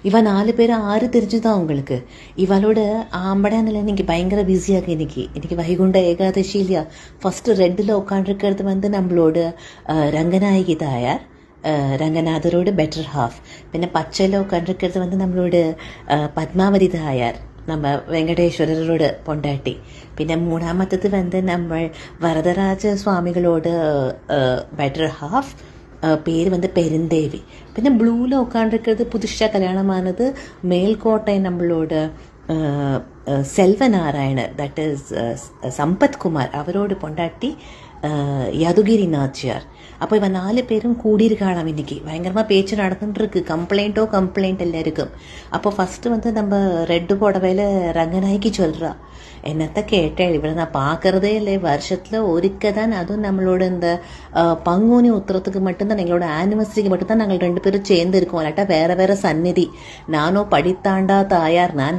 இவ 4 பேர் 6 தெரிஞ்சுதான் உங்களுக்கு. இவளோட ஆம்படையானில் இன்னைக்கு பயங்கர பிஸியாக இன்னைக்கு வைகுண்ட ஏகாதசி இல்லையா. ஃபர்ஸ்ட் ரெட்டில் உட்காண்டிருக்கிறது நம்மளோட ரங்கநாயகி தாயார், ரங்கநாதரோட பெட்டர் ஹாஃப். பின்ன பச்சையில் உட்காண்டிருக்கிறது நம்மளோட பத்மாவதி தாயார், நம்ம வெங்கடேஸ்வரரோட பொண்டாட்டி. பின்ன மூணாமத்தது நம்ம வரதராஜ சுவாமிகளோட பெட்டர் ஹாஃப், பேர் பெருந்தேவி. பின்ன ப்ளூவில் உட்காண்டிருக்கிறது புதுசாக கல்யாணமானது மேல்கோட்டை நம்மளோட செல்வநாராயணர், தட் இஸ் சம்பத்குமார், அவரோட பொண்டாட்டி யதுகிரி நாச்சியார். அப்போ இவன் 4 பேரும் கூடியிருக்காளாம். இன்னைக்கு பயங்கரமாக பேச்சு நடந்துட்டுருக்கு. கம்ப்ளைண்ட் எல்லாம் இருக்கும். அப்போ ஃபஸ்ட்டு நம்ம ரெட்டு புடவையில் ரங்கநாயகி சொல்கிறா, என்னத்த கேட்டேன், இவளை நான் பார்க்குறதே இல்லை, வருஷத்தில் ஒருக்க தான், அதுவும் நம்மளோட இந்த பங்குனி உத்திரத்துக்கு மட்டும்தான், எங்களோட ஆனிவர்சரிக்கு மட்டும்தான் நாங்கள் 2 பேரும் சேர்ந்து இருக்கோம். இல்லாட்டா வேற வேற சந்நிதி. நானும் படித்தாண்டா தாயார், நான்